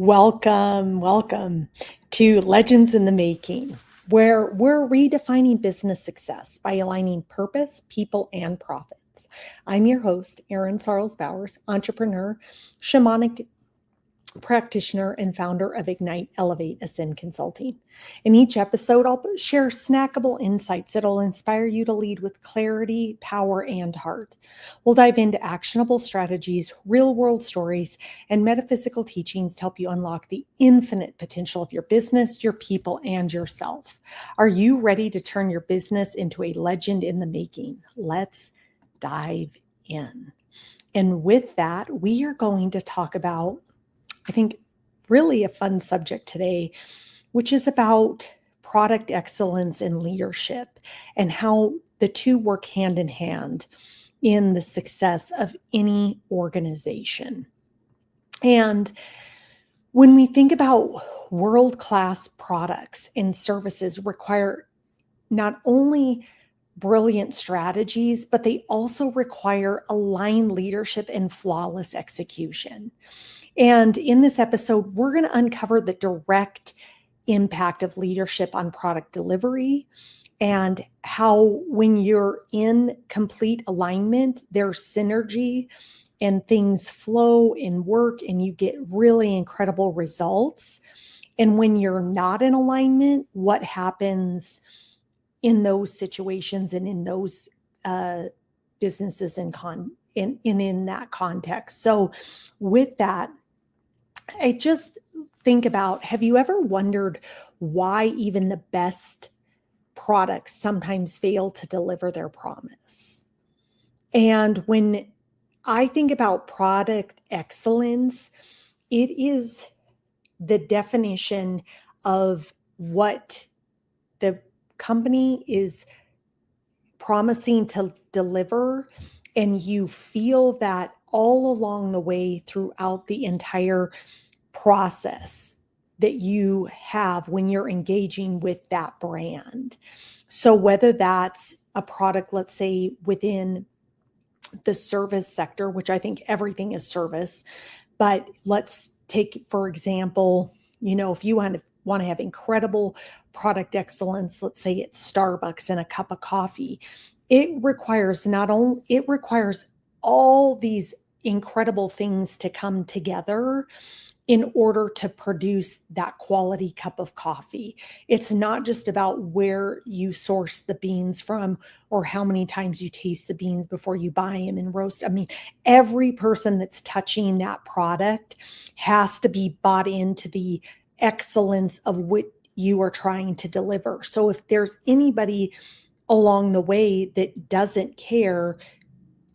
Welcome to Legends in the Making, where we're redefining business success by aligning purpose, people, and profits. I'm your host, Erin Sarles Bowers, entrepreneur, shamanic practitioner, and founder of Ignite, Elevate, Ascend Consulting. In each episode, I'll share snackable insights that'll inspire you to lead with clarity, power, and heart. We'll dive into actionable strategies, real-world stories, and metaphysical teachings to help you unlock the infinite potential of your business, your people, and yourself. Are you ready to turn your business into a legend in the making? Let's dive in. And with that, we are going to talk about, I think, really a fun subject today, which is about product excellence and leadership and how the two work hand in hand in the success of any organization. And when we think about world-class products and services require not only brilliant strategies, but they also require aligned leadership and flawless execution. And in this episode, we're going to uncover the direct impact of leadership on product delivery and how when you're in complete alignment, there's synergy and things flow and work and you get really incredible results. And when you're not in alignment, what happens in those situations and in those businesses and in that context. So with that, I just think about, have you ever wondered why even the best products sometimes fail to deliver their promise? And when I think about product excellence, it is the definition of what the company is promising to deliver, and you feel that all along the way throughout the entire process that you have when you're engaging with that brand. So whether that's a product, let's say within the service sector, which I think everything is service, but let's take, for example, if you want to have incredible product excellence, let's say it's Starbucks and a cup of coffee, it requires all these incredible things to come together in order to produce that quality cup of coffee. It's not just about where you source the beans from or how many times you taste the beans before you buy them and roast. I mean, every person that's touching that product has to be bought into the excellence of what you are trying to deliver. So if there's anybody along the way that doesn't care,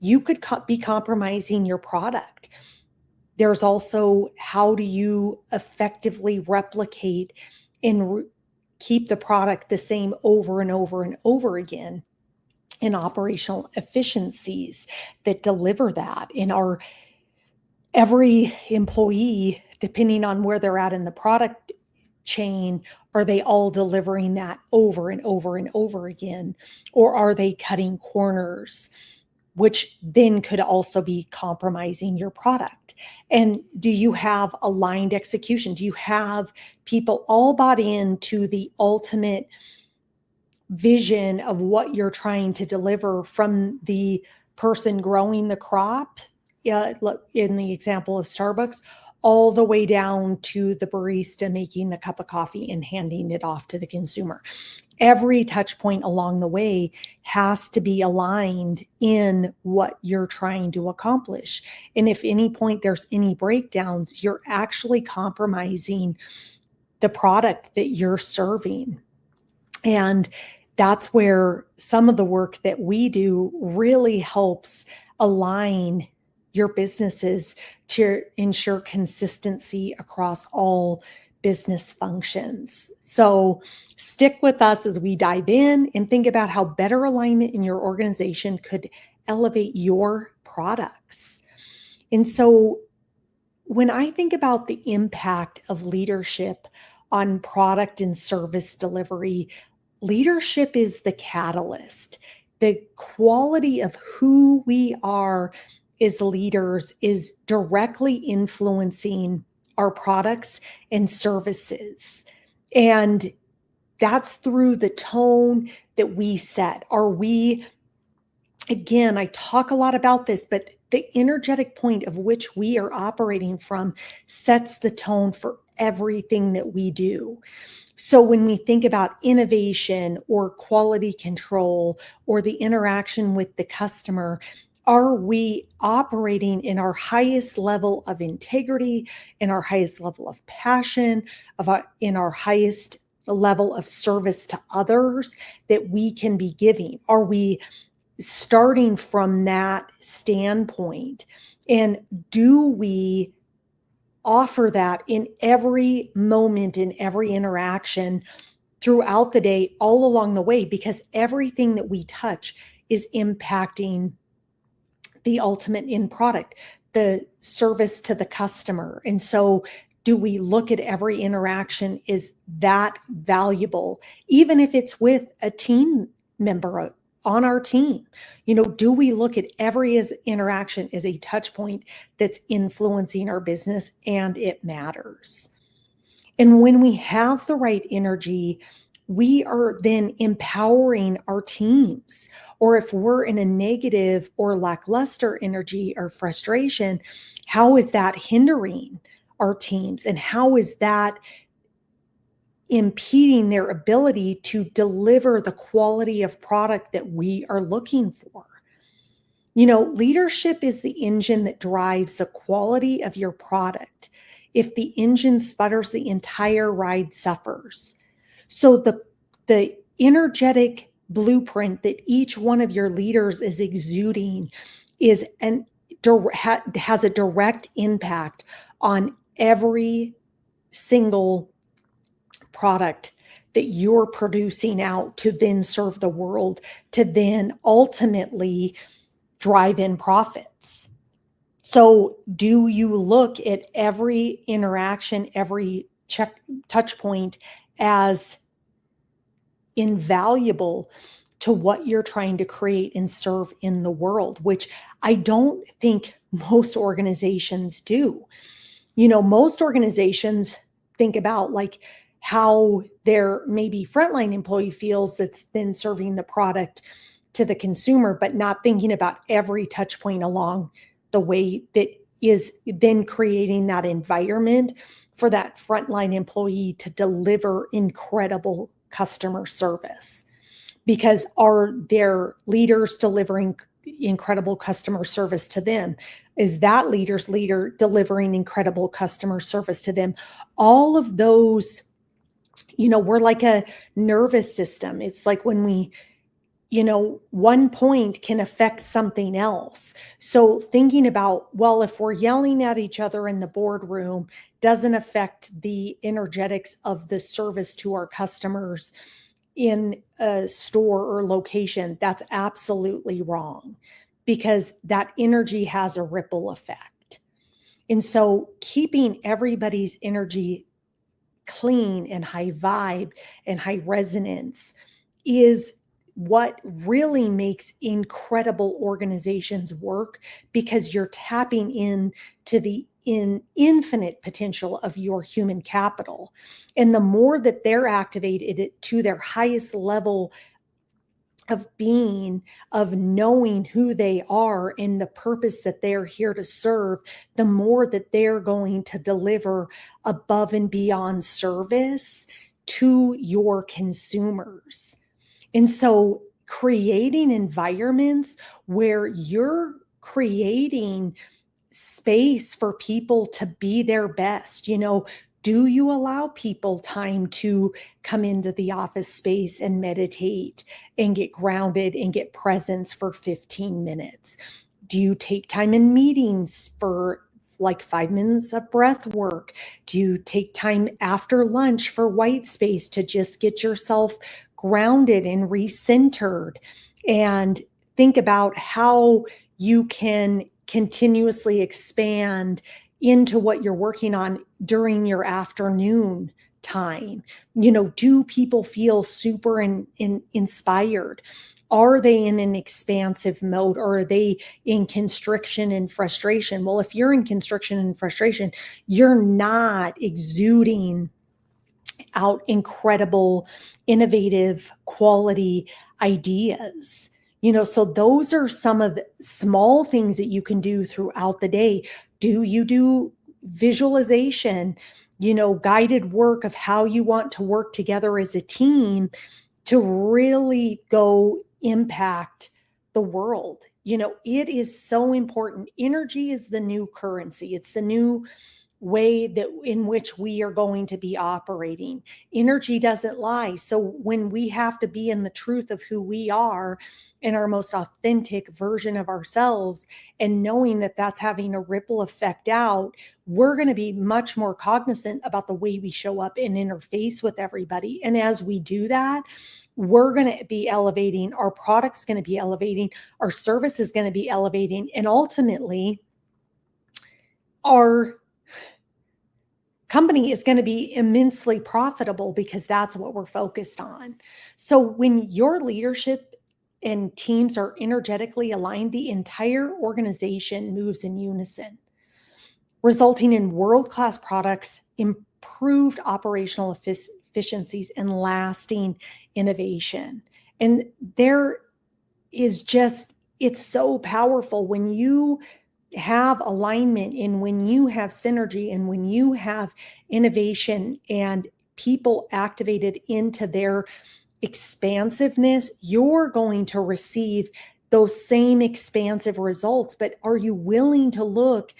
you could be compromising your product. There's also, how do you effectively replicate and keep the product the same over and over and over again, in operational efficiencies that deliver that in our every employee, depending on where they're at in the product chain, are they all delivering that over and over and over again? Or are they cutting corners, which then could also be compromising your product? And do you have aligned execution? Do you have people all bought into the ultimate vision of what you're trying to deliver, from the person growing the crop, in the example of Starbucks, all the way down to the barista making the cup of coffee and handing it off to the consumer? Every touch point along the way has to be aligned in what you're trying to accomplish. And if any point there's any breakdowns, you're actually compromising the product that you're serving. And that's where some of the work that we do really helps align your businesses to ensure consistency across all business functions. So stick with us as we dive in and think about how better alignment in your organization could elevate your products. And so when I think about the impact of leadership on product and service delivery, leadership is the catalyst. The quality of who we are as leaders is directly influencing our products and services. And that's through the tone that we set. Again, I talk a lot about this, but the energetic point of which we are operating from sets the tone for everything that we do. So when we think about innovation or quality control or the interaction with the customer, are we operating in our highest level of integrity, in our highest level of passion, in our highest level of service to others that we can be giving? Are we starting from that standpoint? And do we offer that in every moment, in every interaction throughout the day, all along the way? Because everything that we touch is impacting the ultimate end product, the service to the customer. And so do we look at every interaction is that valuable, even if it's with a team member on our team? Do we look at every interaction as a touch point that's influencing our business, and it matters? And when we have the right energy, we are then empowering our teams. Or if we're in a negative or lackluster energy or frustration, how is that hindering our teams? And how is that impeding their ability to deliver the quality of product that we are looking for? Leadership is the engine that drives the quality of your product. If the engine sputters, the entire ride suffers. So the energetic blueprint that each one of your leaders is exuding has a direct impact on every single product that you're producing out to then serve the world, to then ultimately drive in profits. So do you look at every interaction, every touch point as invaluable to what you're trying to create and serve in the world, which I don't think most organizations do. Most organizations think about like how their maybe frontline employee feels that's then serving the product to the consumer, but not thinking about every touch point along the way that is then creating that environment for that frontline employee to deliver incredible customer service. Because are their leaders delivering incredible customer service to them? Is that leader delivering incredible customer service to them? All of those, we're like a nervous system. It's like when we, one point can affect something else. So thinking about, well, if we're yelling at each other in the boardroom, doesn't affect the energetics of the service to our customers in a store or location, that's absolutely wrong, because that energy has a ripple effect. And so keeping everybody's energy clean and high vibe and high resonance is what really makes incredible organizations work, because you're tapping into the infinite potential of your human capital. And the more that they're activated to their highest level of being, of knowing who they are and the purpose that they're here to serve, the more that they're going to deliver above and beyond service to your consumers. And so creating environments where you're creating space for people to be their best. Do you allow people time to come into the office space and meditate and get grounded and get presence for 15 minutes? Do you take time in meetings for like 5 minutes of breath work? Do you take time after lunch for white space to just get yourself grounded and recentered, and think about how you can continuously expand into what you're working on during your afternoon time? Do people feel super inspired? Are they in an expansive mode, or are they in constriction and frustration? Well, if you're in constriction and frustration, you're not exuding out incredible, innovative, quality ideas. So those are some of the small things that you can do throughout the day. Do you do visualization, guided work of how you want to work together as a team to really go impact the world? It is so important. Energy is the new currency. It's the new way that in which we are going to be operating. Energy doesn't lie. So when we have to be in the truth of who we are, in our most authentic version of ourselves, and knowing that that's having a ripple effect out, we're going to be much more cognizant about the way we show up and interface with everybody. And as we do that, we're going to be elevating, our product's going to be elevating, our service is going to be elevating, and ultimately our company is going to be immensely profitable, because that's what we're focused on. So when your leadership and teams are energetically aligned, the entire organization moves in unison, resulting in world-class products, improved operational efficiencies, and lasting innovation. And there is just, it's so powerful when you have alignment, and when you have synergy, and when you have innovation and people activated into their expansiveness, you're going to receive those same expansive results. But are you willing to look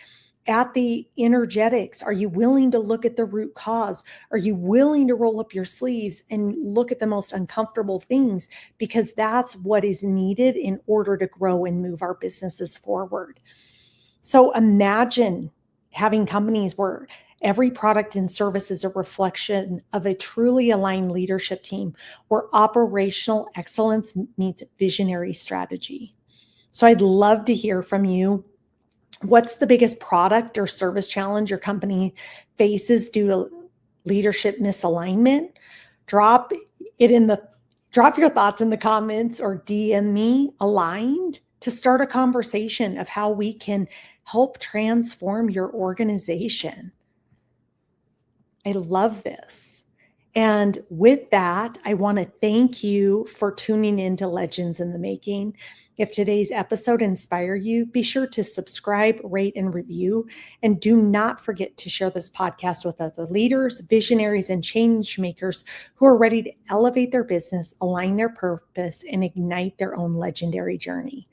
at the energetics? Are you willing to look at the root cause? Are you willing to roll up your sleeves and look at the most uncomfortable things? Because that's what is needed in order to grow and move our businesses forward. So imagine having companies where every product and service is a reflection of a truly aligned leadership team, where operational excellence meets visionary strategy. So I'd love to hear from you. What's the biggest product or service challenge your company faces due to leadership misalignment? Drop your thoughts in the comments, or DM me aligned to start a conversation of how we can help transform your organization. I love this. And with that, I want to thank you for tuning in to Legends in the Making. If today's episode inspired you, be sure to subscribe, rate, and review. And do not forget to share this podcast with other leaders, visionaries, and change makers who are ready to elevate their business, align their purpose, and ignite their own legendary journey.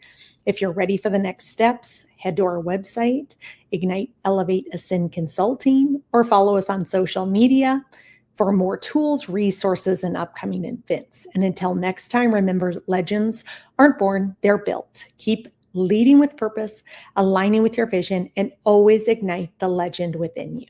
If you're ready for the next steps, head to our website, Ignite, Elevate, Ascend Consulting, or follow us on social media for more tools, resources, and upcoming events. And until next time, remember, legends aren't born, they're built. Keep leading with purpose, aligning with your vision, and always ignite the legend within you.